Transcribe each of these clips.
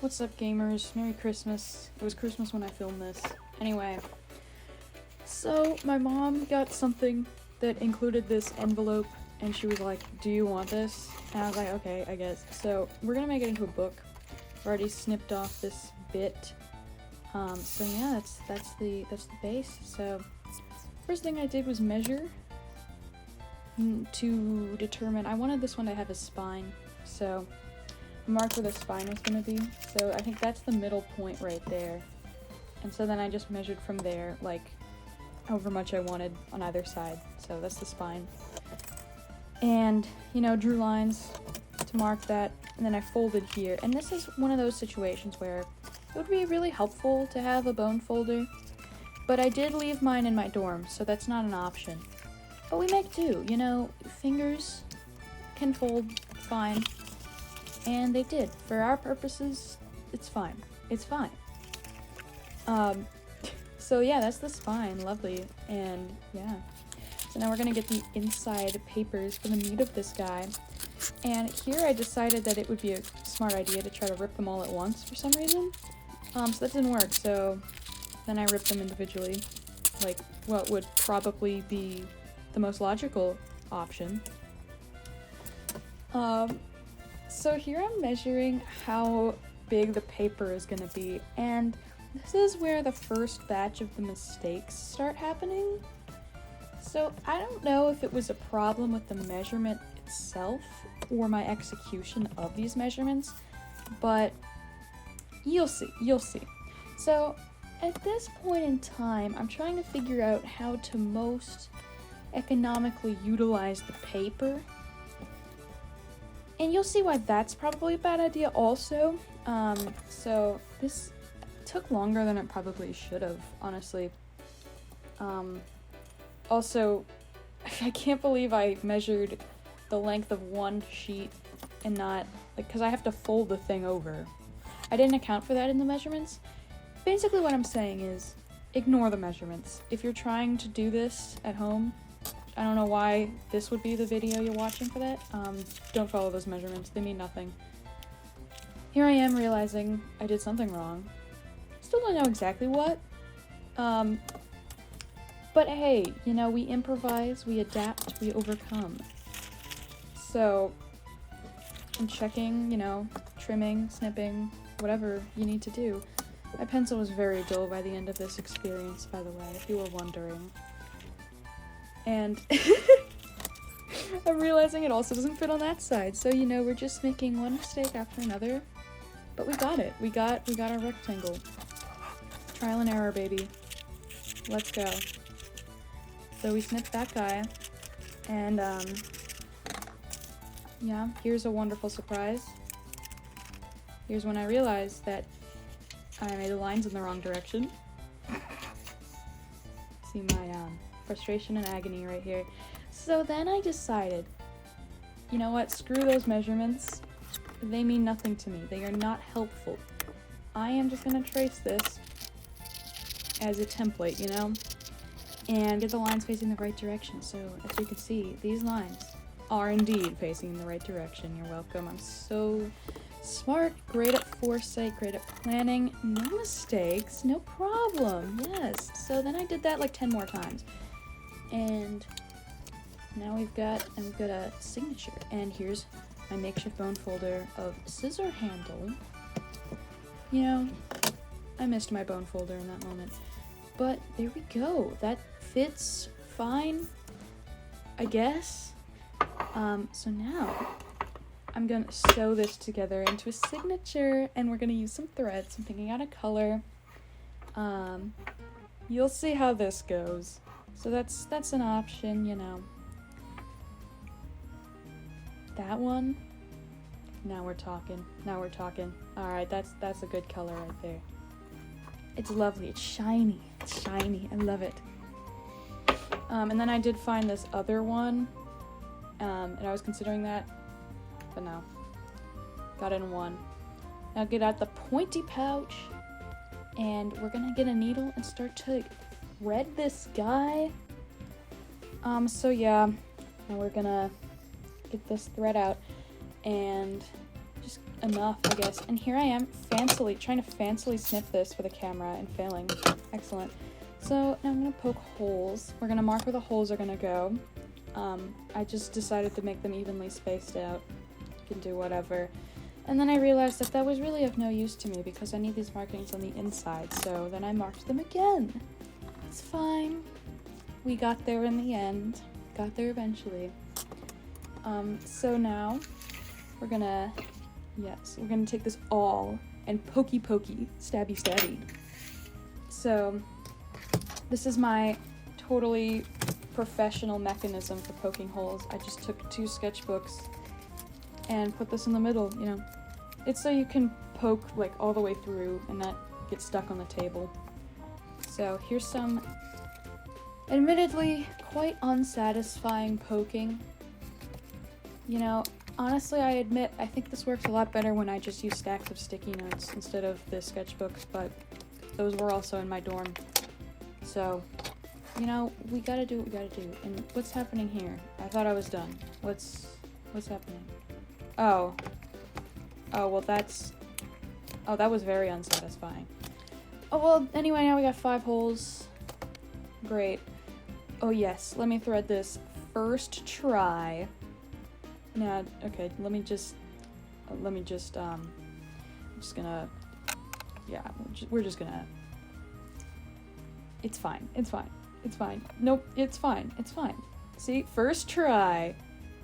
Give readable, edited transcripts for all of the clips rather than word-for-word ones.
what's up gamers? Merry Christmas. It was Christmas when I filmed this. Anyway, so my mom got something that included this envelope and she was like, do you want this? And I was like, okay, I guess. So we're gonna make it into a book. I've already snipped off this bit. So yeah, that's the base. So first thing I did was measure to determine, I wanted this one to have a spine. So I marked where the spine was gonna be. So I think that's the middle point right there. And so then I just measured from there, like however much I wanted on either side. So that's the spine. And, you know, drew lines to mark that, and then I folded here. And this is one of those situations where it would be really helpful to have a bone folder, but I did leave mine in my dorm, so that's not an option. But we make do, you know, fingers can fold fine, and they did. For our purposes, it's fine. It's fine. So yeah, that's the spine, lovely, and yeah. So now we're gonna get the inside papers for the meat of this guy. And here I decided that it would be a smart idea to try to rip them all at once for some reason. So that didn't work, so then I ripped them individually, like what would probably be the most logical option. So here I'm measuring how big the paper is gonna be, and this is where the first batch of the mistakes start happening. So I don't know if it was a problem with the measurement itself or my execution of these measurements, but you'll see. So at this point in time, I'm trying to figure out how to most economically utilize the paper. And you'll see why that's probably a bad idea also. So this took longer than it probably should have, honestly. Also, I can't believe I measured the length of one sheet and not, like, because I have to fold the thing over. I didn't account for that in the measurements. Basically what I'm saying is, ignore the measurements. If you're trying to do this at home, I don't know why this would be the video you're watching for that. Don't follow those measurements, they mean nothing. Here I am realizing I did something wrong. Still don't know exactly what. But hey, you know, we improvise, we adapt, we overcome. So, I'm checking, you know, trimming, snipping, whatever you need to do. My pencil was very dull by the end of this experience, by the way, if you were wondering. And I'm realizing it also doesn't fit on that side, so, you know, we're just making one mistake after another. But we got it. We got our rectangle. Trial and error, baby. Let's go. So we snipped that guy, and yeah, here's a wonderful surprise. Here's when I realized that I made the lines in the wrong direction. See my frustration and agony right here. So then I decided, you know what, screw those measurements. They mean nothing to me. They are not helpful. I am just gonna trace this as a template, you know? And get the lines facing the right direction. So, as you can see, these lines are indeed facing in the right direction. You're welcome. I'm so smart, great at foresight, great at planning. No mistakes, no problem. Yes. So then I did that like 10 more times. And now we've got a signature. And here's my makeshift bone folder of scissor handle. You know, I missed my bone folder in that moment. But there we go. That fits fine, I guess. So now I'm gonna sew this together into a signature, and we're gonna use some threads. I'm picking out a color. You'll see how this goes. So that's an option, you know. That one. Now we're talking. All right, that's a good color right there. It's lovely. It's shiny. I love it. And then I did find this other one, and I was considering that, but no. Got it in one. Now get out the pointy pouch, and we're gonna get a needle and start to thread this guy. So yeah, now we're gonna get this thread out and just enough, I guess. And here I am, trying to fancily snip this for the camera and failing. Excellent. So now I'm gonna poke holes. We're gonna mark where the holes are gonna go. I just decided to make them evenly spaced out. You can do whatever. And then I realized that that was really of no use to me because I need these markings on the inside, so then I marked them again. It's fine. We got there in the end. Got there eventually. So now we're gonna take this awl and pokey, stabby, stabby. So this is my totally professional mechanism for poking holes. I just took 2 sketchbooks and put this in the middle, you know. It's so you can poke like all the way through and not get stuck on the table. So here's some admittedly quite unsatisfying poking. You know, honestly, I admit I think this works a lot better when I just use stacks of sticky notes instead of the sketchbooks, but those were also in my dorm. So, you know, we gotta do what we gotta do. And what's happening here? I thought I was done. What's happening? Oh, well that was very unsatisfying. Oh, well, anyway, now we got 5 holes. Great. Oh yes, let me thread this first try. Nah, okay, I'm just gonna, yeah, we're just gonna, it's fine. Nope, it's fine. See, first try.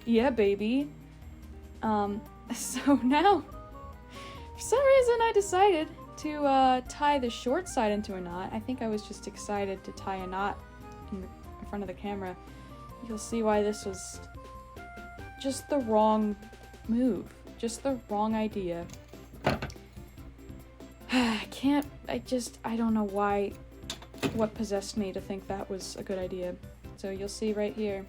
Yeah, baby. So now, for some reason I decided to tie the short side into a knot. I think I was just excited to tie a knot in front of the camera. You'll see why this was just the wrong move. Just the wrong idea. I don't know what possessed me to think that was a good idea. So you'll see right here.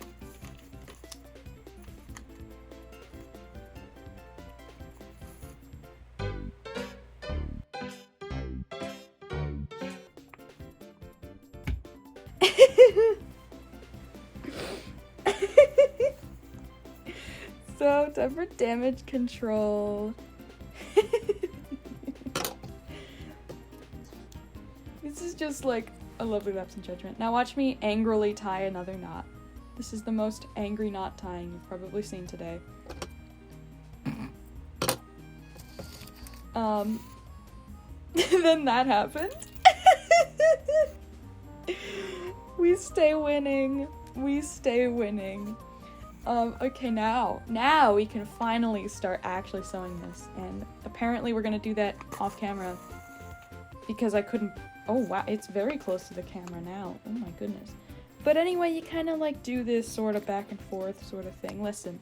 So, time for damage control. This is just like a lovely lapse in judgment. Now watch me angrily tie another knot. This is the most angry knot tying you've probably seen today. Then that happened. We stay winning. Okay, now we can finally start actually sewing this, and apparently we're gonna do that off camera because I couldn't. Oh wow, it's very close to the camera now. Oh my goodness. But anyway, you kind of like do this sort of back and forth sort of thing. Listen,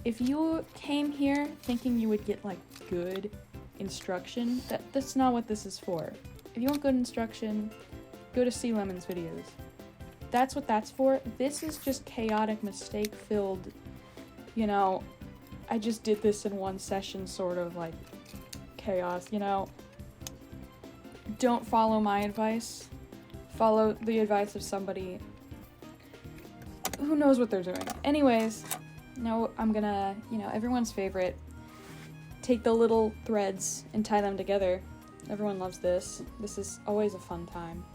if you came here thinking you would get like good instruction, that's not what this is for. If you want good instruction, go to C Lemon's videos. That's what that's for. This is just chaotic, mistake-filled, you know, I just did this in one session sort of like chaos, you know. Don't follow my advice. Follow the advice of somebody who knows what they're doing. Anyways, now I'm gonna, you know, everyone's favorite, take the little threads and tie them together. Everyone loves this. This is always a fun time.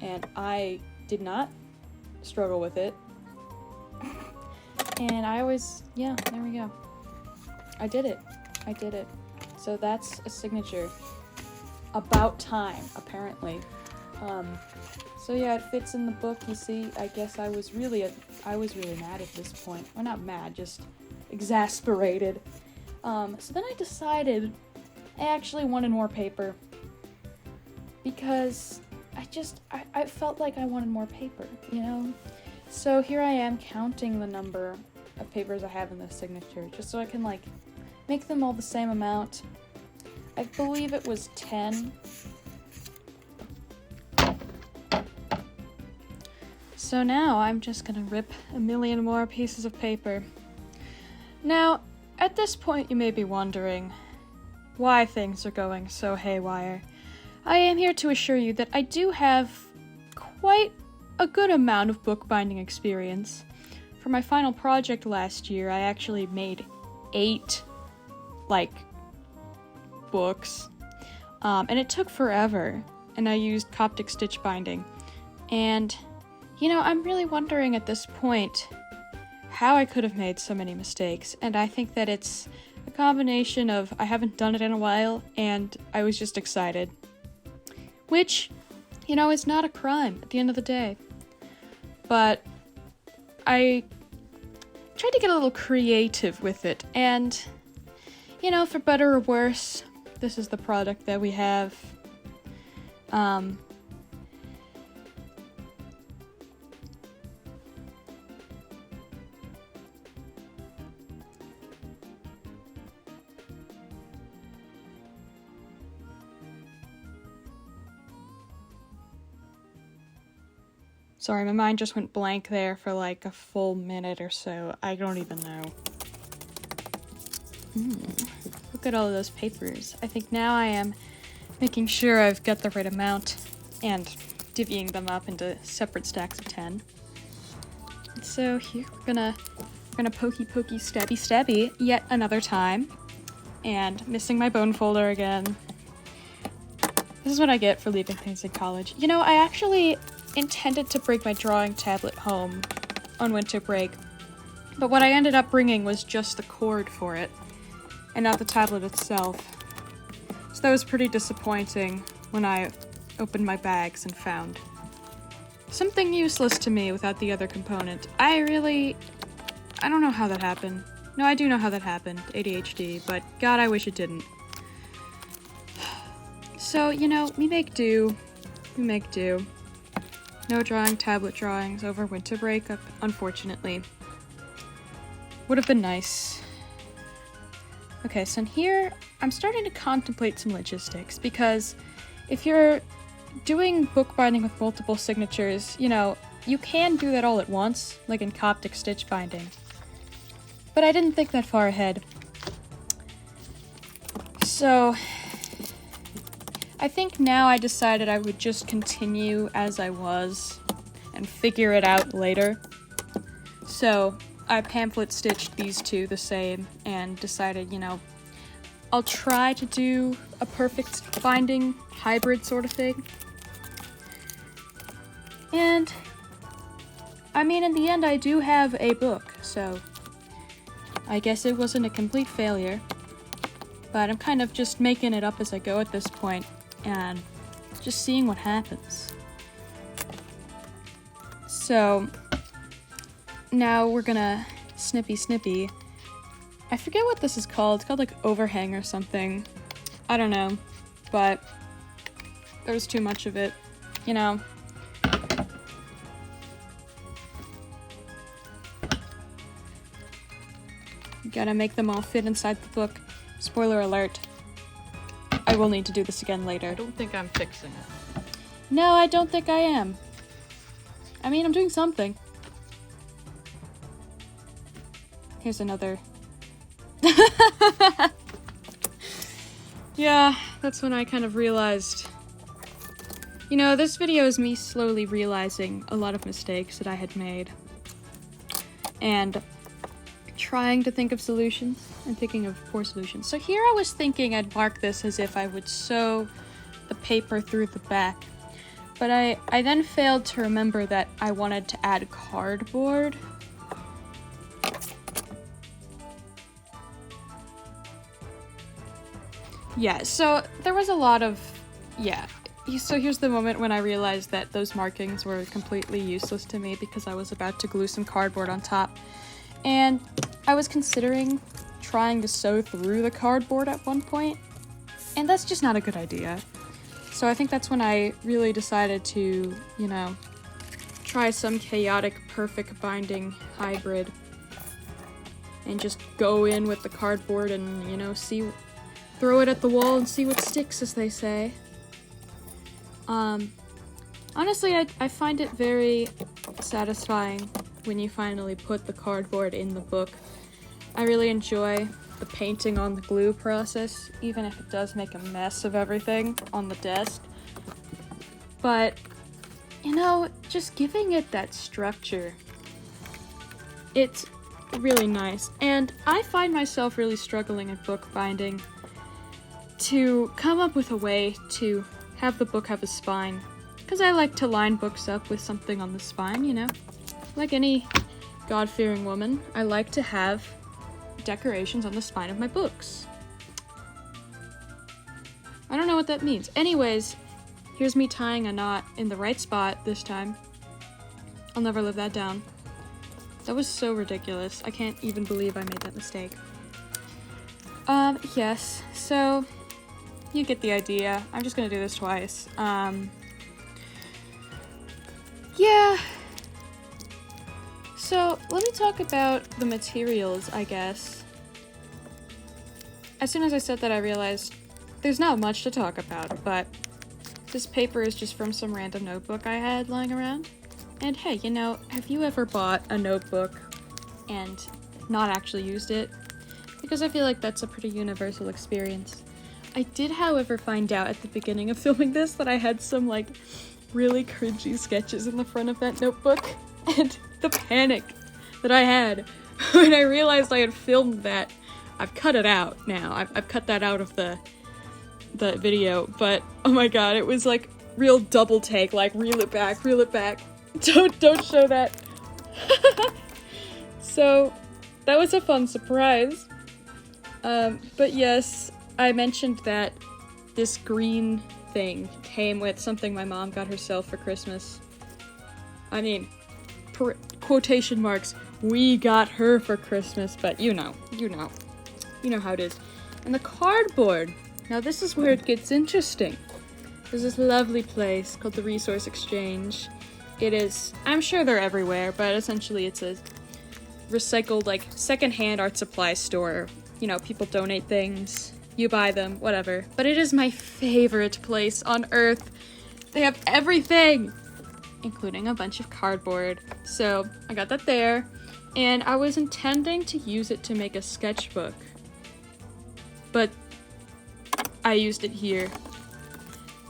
And I did not struggle with it. And I always, yeah, there we go. I did it. So that's a signature. About time, apparently. So yeah, it fits in the book, you see. I guess I was really mad at this point. Well, not mad, just exasperated. So then I decided I actually wanted more paper. Because I felt like I wanted more paper, you know? So here I am counting the number of papers I have in this signature, just so I can, like, make them all the same amount. I believe it was 10. So now I'm just gonna rip a million more pieces of paper. Now, at this point you may be wondering why things are going so haywire. I am here to assure you that I do have quite a good amount of bookbinding experience. For my final project last year, I actually made 8 like, books. And it took forever, and I used Coptic stitch binding. And, you know, I'm really wondering at this point how I could have made so many mistakes, and I think that it's a combination of I haven't done it in a while, and I was just excited. Which, you know, is not a crime at the end of the day. But I tried to get a little creative with it, and, you know, for better or worse, this is the product that we have. Sorry, my mind just went blank there for like a full minute or so. I don't even know. Look at all of those papers. I think now I am making sure I've got the right amount and divvying them up into separate stacks of 10. And so here we're gonna pokey pokey stabby stabby yet another time. And missing my bone folder again. This is what I get for leaving things in college. You know, I actually intended to bring my drawing tablet home on winter break, but what I ended up bringing was just the cord for it, and not the tablet itself. So that was pretty disappointing when I opened my bags and found something useless to me without the other component. I don't know how that happened. No, I do know how that happened, ADHD, but God, I wish it didn't. So, you know, we make do. No drawing tablet drawings over winter break, unfortunately. Would have been nice. Okay, so in here, I'm starting to contemplate some logistics, because if you're doing bookbinding with multiple signatures, you know, you can do that all at once, like in Coptic stitch binding. But I didn't think that far ahead. So I think now I decided I would just continue as I was and figure it out later. So I pamphlet stitched these two the same and decided, you know, I'll try to do a perfect binding hybrid sort of thing. And I mean, in the end, I do have a book, so I guess it wasn't a complete failure. But I'm kind of just making it up as I go at this point, and just seeing what happens. So now we're gonna snippy. I forget what this is called. It's called like overhang or something. I don't know, but there was too much of it, you know. Gotta make them all fit inside the book. Spoiler alert. I will need to do this again later. I don't think I'm fixing it. No, I don't think I am. I mean, I'm doing something. Here's another. Yeah, that's when I kind of realized. You know, this video is me slowly realizing a lot of mistakes that I had made. And trying to think of solutions and thinking of poor solutions. So here I was thinking I'd mark this as if I would sew the paper through the back. But I then failed to remember that I wanted to add cardboard. Yeah, so there was a lot of, yeah. So here's the moment when I realized that those markings were completely useless to me because I was about to glue some cardboard on top. And I was considering trying to sew through the cardboard at one point, and that's just not a good idea. So I think that's when I really decided to, you know, try some chaotic perfect binding hybrid and just go in with the cardboard and, you know, throw it at the wall and see what sticks, as they say. Honestly, I find it very satisfying when you finally put the cardboard in the book. I really enjoy the painting on the glue process, even if it does make a mess of everything on the desk. But, you know, just giving it that structure, it really nice. And I find myself really struggling at bookbinding to come up with a way to have the book have a spine. Because I like to line books up with something on the spine, you know? Like any God-fearing woman, I like to have decorations on the spine of my books. I don't know what that means. Anyways, here's me tying a knot in the right spot this time. I'll never live that down. That was so ridiculous. I can't even believe I made that mistake. Yes, so you get the idea. I'm just gonna do this twice. Yeah. So, let me talk about the materials, I guess. As soon as I said that, I realized there's not much to talk about, but this paper is just from some random notebook I had lying around. And hey, you know, have you ever bought a notebook and not actually used it? Because I feel like that's a pretty universal experience. I did, however, find out at the beginning of filming this that I had some, like, really cringy sketches in the front of that notebook, and the panic that I had when I realized I had filmed that. I've cut it out now. I've cut that out of the video, but oh my god, it was like real double take, like reel it back. Don't show that. So that was a fun surprise. But yes, I mentioned that this green thing came with something my mom got herself for Christmas. I mean, quotation marks, we got her for Christmas, but you know how it is. And the cardboard, now this is where it gets interesting. There's this lovely place called the Resource Exchange. It is, I'm sure they're everywhere, but essentially it's a recycled, like, secondhand art supply store. You know, people donate things, you buy them, whatever. But it is my favorite place on earth. They have everything, including a bunch of cardboard. So I got that there, and I was intending to use it to make a sketchbook, but I used it here.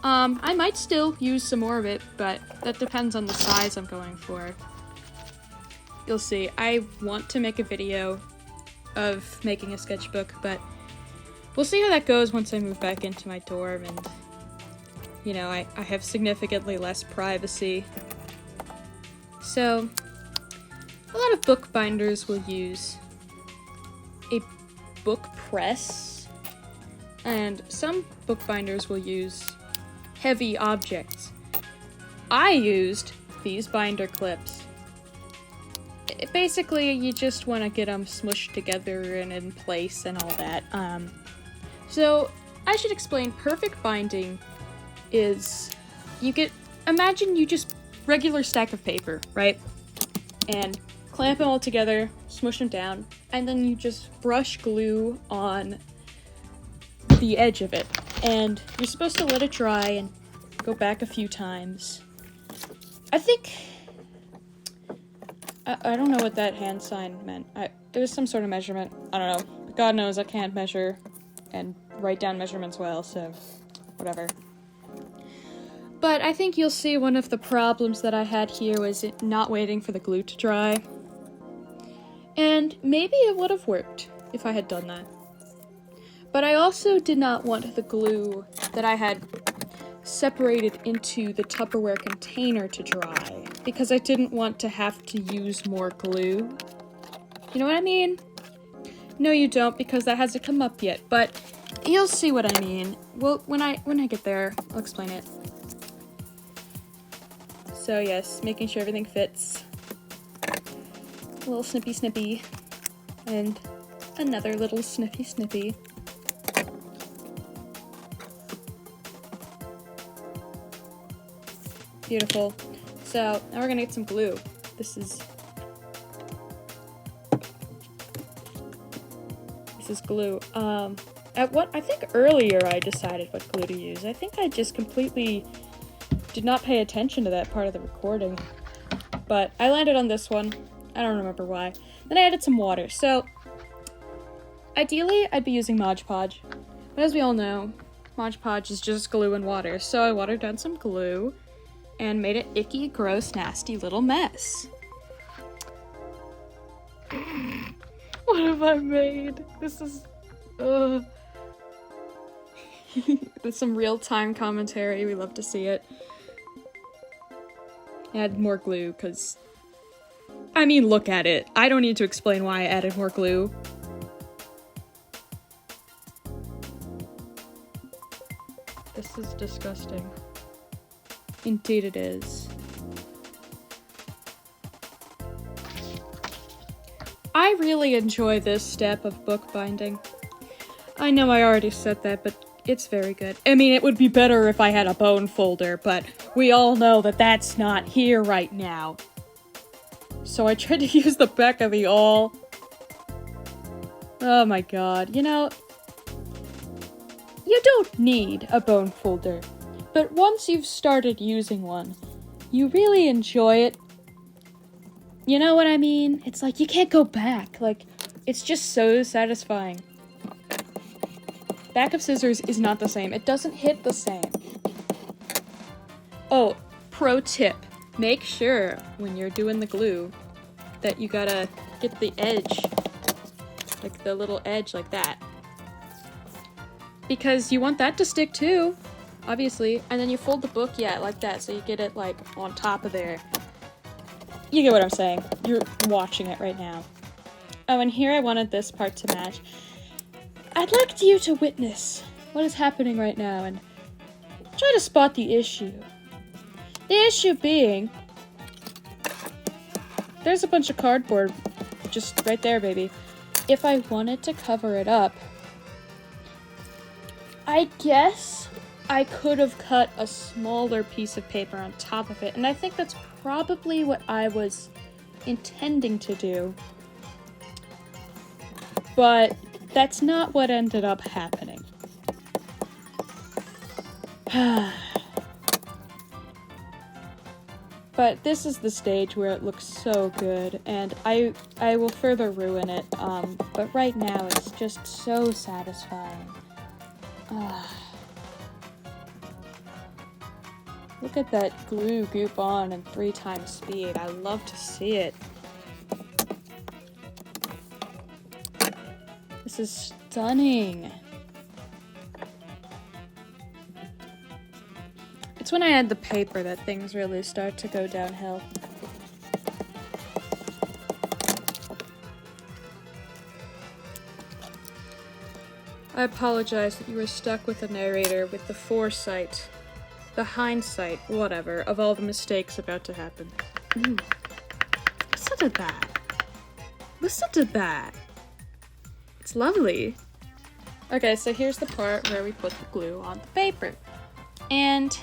I might still use some more of it, but that depends on the size I'm going for. You'll see. I want to make a video of making a sketchbook, but we'll see how that goes once I move back into my dorm and, you know, I have significantly less privacy. So, a lot of bookbinders will use a book press, and some bookbinders will use heavy objects. I used these binder clips. Basically, you just want to get them smushed together and in place and all that. So, I should explain, perfect binding is, imagine you just regular stack of paper, right? And clamp them all together, smush them down, and then you just brush glue on the edge of it. And you're supposed to let it dry and go back a few times. I think, I don't know what that hand sign meant. It was some sort of measurement. I don't know. God knows I can't measure and write down measurements well, so whatever. But I think you'll see one of the problems that I had here was it not waiting for the glue to dry. And maybe it would have worked if I had done that. But I also did not want the glue that I had separated into the Tupperware container to dry, because I didn't want to have to use more glue. You know what I mean? No, you don't, because that hasn't come up yet, but you'll see what I mean. Well, when I get there, I'll explain it. So yes, making sure everything fits. A little snippy, and another little snippy. Beautiful. So, now we're gonna get some glue. This is glue. I think earlier I decided what glue to use. I think I just completely did not pay attention to that part of the recording. But I landed on this one. I don't remember why. Then I added some water. So, ideally, I'd be using Mod Podge. But as we all know, Mod Podge is just glue and water. So I watered down some glue and made an icky, gross, nasty little mess. What have I made? This is... With some real-time commentary, we love to see it. Add more glue, because... I mean, look at it. I don't need to explain why I added more glue. This is disgusting. Indeed it is. I really enjoy this step of bookbinding. I know I already said that, but it's very good. I mean, it would be better if I had a bone folder, but we all know that that's not here right now. So I tried to use the back of the awl. Oh my god, you know, you don't need a bone folder, but once you've started using one, you really enjoy it. You know what I mean? It's like you can't go back. Like, it's just so satisfying. Back of scissors is not the same. It doesn't hit the same. Oh, pro tip. Make sure when you're doing the glue that you gotta get the edge. Like the little edge like that. Because you want that to stick too, obviously. And then you fold the book, yeah, like that, so you get it like on top of there. You get what I'm saying. You're watching it right now. Oh, and here I wanted this part to match. I'd like you to witness what is happening right now and try to spot the issue. The issue being, there's a bunch of cardboard just right there, baby. If I wanted to cover it up, I guess I could have cut a smaller piece of paper on top of it, and I think that's probably what I was intending to do. But that's not what ended up happening. But this is the stage where it looks so good, and I will further ruin it, but right now it's just so satisfying. Look at that glue goop on in 3 times speed. I love to see it. This is stunning. It's when I add the paper that things really start to go downhill. I apologize that you were stuck with the narrator with the foresight, the hindsight, whatever, of all the mistakes about to happen. Listen to that. Listen to that. It's lovely. Okay, so here's the part where we put the glue on the paper. And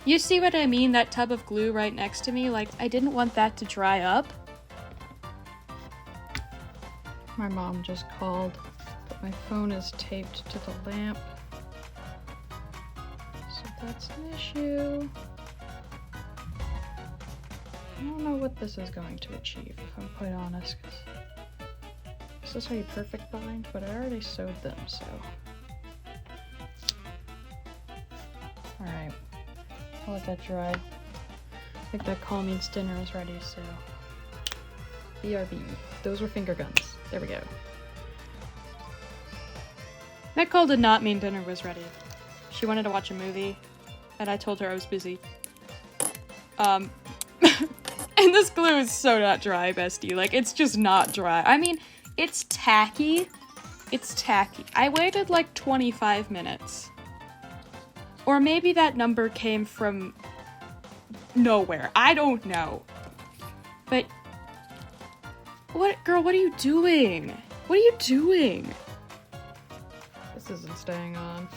you see what I mean? That tub of glue right next to me? Like, I didn't want that to dry up. My mom just called, but my phone is taped to the lamp. So that's an issue. I don't know what this is going to achieve, if I'm quite honest, 'cause this is how you perfect bind, but I already sewed them, so. Alright, I'll let that dry. I think that call means dinner is ready, so. BRB. Those were finger guns. There we go. That call did not mean dinner was ready. She wanted to watch a movie, and I told her I was busy. And this glue is so not dry, bestie. Like, it's just not dry. I mean, it's tacky. It's tacky. I waited like 25 minutes. Or maybe that number came from nowhere. I don't know. But what, girl, what are you doing? What are you doing? This isn't staying on.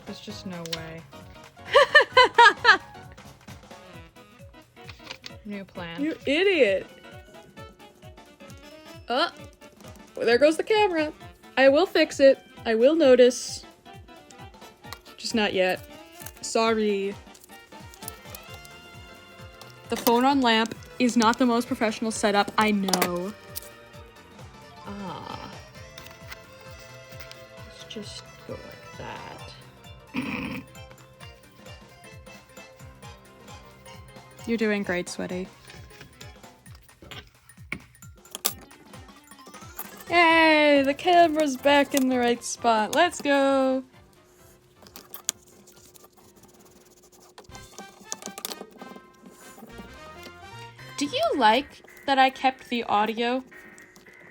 There's just no way. New plan. You idiot. Oh, well, there goes the camera. I will fix it. I will notice. Just not yet. Sorry. The phone on lamp is not the most professional setup, I know. Ah. Let's just go like that. You're doing great, Sweaty. Yay! The camera's back in the right spot. Let's go! Do you like that I kept the audio?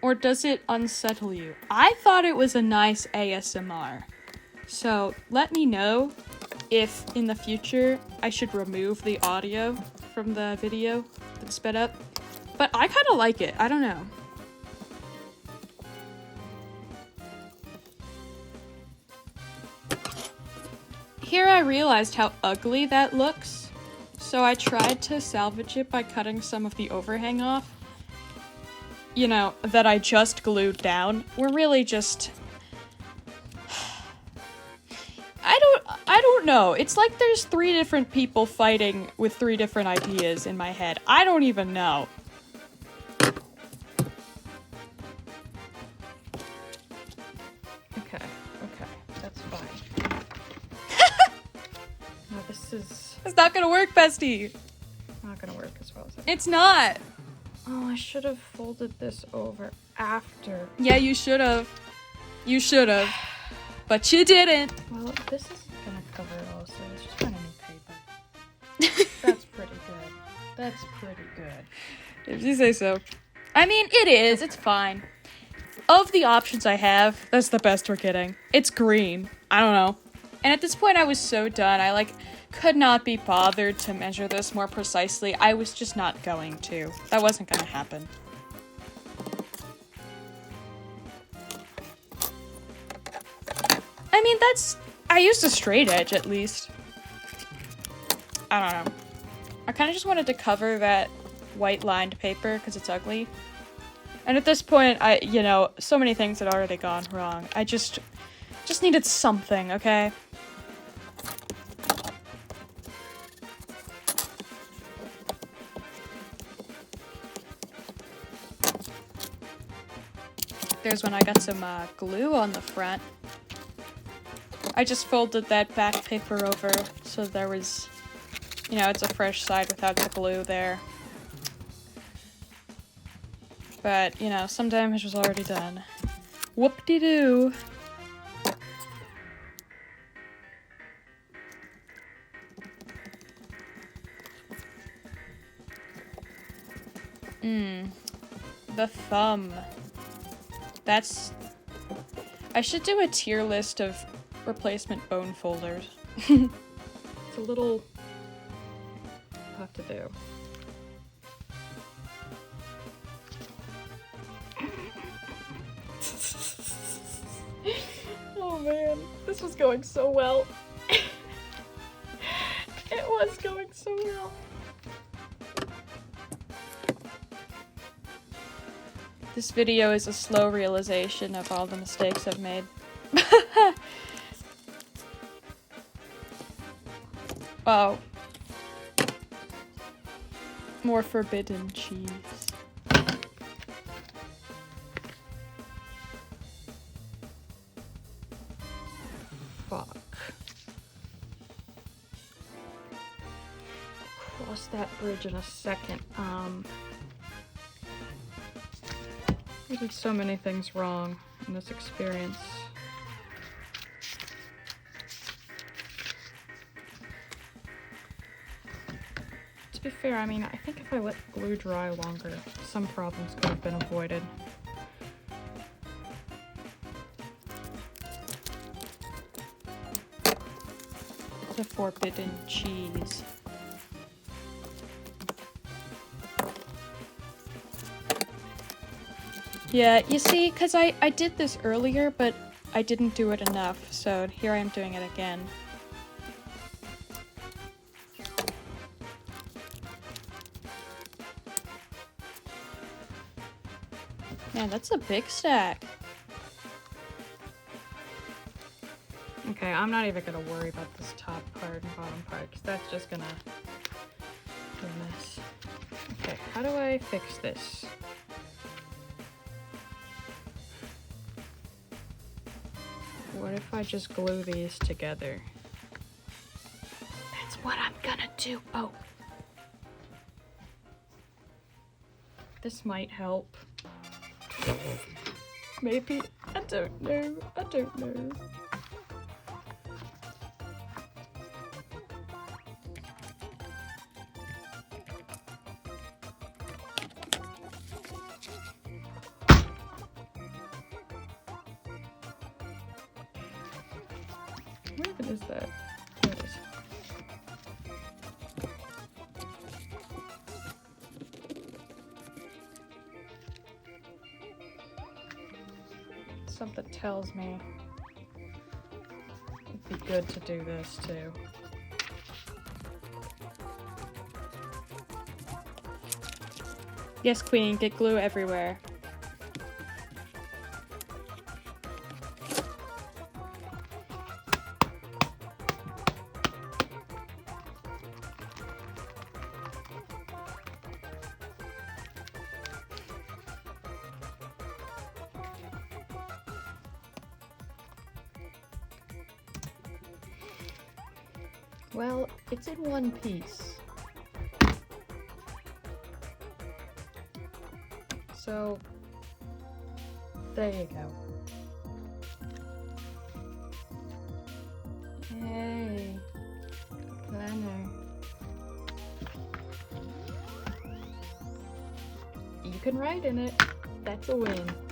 Or does it unsettle you? I thought it was a nice ASMR. So let me know if in the future I should remove the audio from the video that's sped up. But I kind of like it. I don't know. Here I realized how ugly that looks. So I tried to salvage it by cutting some of the overhang off. You know, that I just glued down. We're really just... I don't know. It's like there's 3 different people fighting with 3 different ideas in my head. I don't even know. Okay, that's fine. No, this is It's not gonna work, bestie. not gonna work as well as It's not. Oh, I should have folded this over after. Yeah, you should have. You should have. But you didn't. Well, this is gonna cover it also. It's just gonna need paper. That's pretty good. That's pretty good. If you say so. I mean, it is. It's fine. Of the options I have, that's the best we're getting. It's green. I don't know. And at this point, I was so done. I, could not be bothered to measure this more precisely. I was just not going to. That wasn't gonna happen. I mean, I used a straight edge, at least. I don't know. I kind of just wanted to cover that white lined paper, because it's ugly. And at this point, so many things had already gone wrong. I just needed something, okay? There's when I got some glue on the front. I just folded that back paper over so there was, it's a fresh side without the glue there. But, some damage was already done. Whoop-de-doo. The thumb. I should do a tier list of replacement bone folders. It's a little tough to do. Oh man, this was going so well. It was going so well. This video is a slow realization of all the mistakes I've made. Oh. More forbidden cheese. Fuck. Cross that bridge in a second. I did so many things wrong in this experience. To be fair, I think if I let glue dry longer, some problems could have been avoided. The forbidden cheese. Yeah, you see, because I did this earlier, but I didn't do it enough, so here I am doing it again. Man, that's a big stack. Okay, I'm not even gonna worry about this top part and bottom part, because that's just gonna be a mess. Okay, how do I fix this? What if I just glue these together? That's what I'm gonna do. Oh. This might help. Maybe. I don't know. I don't know. Where even is that? There it is. Something tells me it'd be good to do this too. Yes, Queen, get glue everywhere. Well, it's in one piece. So, there you go. Hey, planner. You can write in it. That's a win.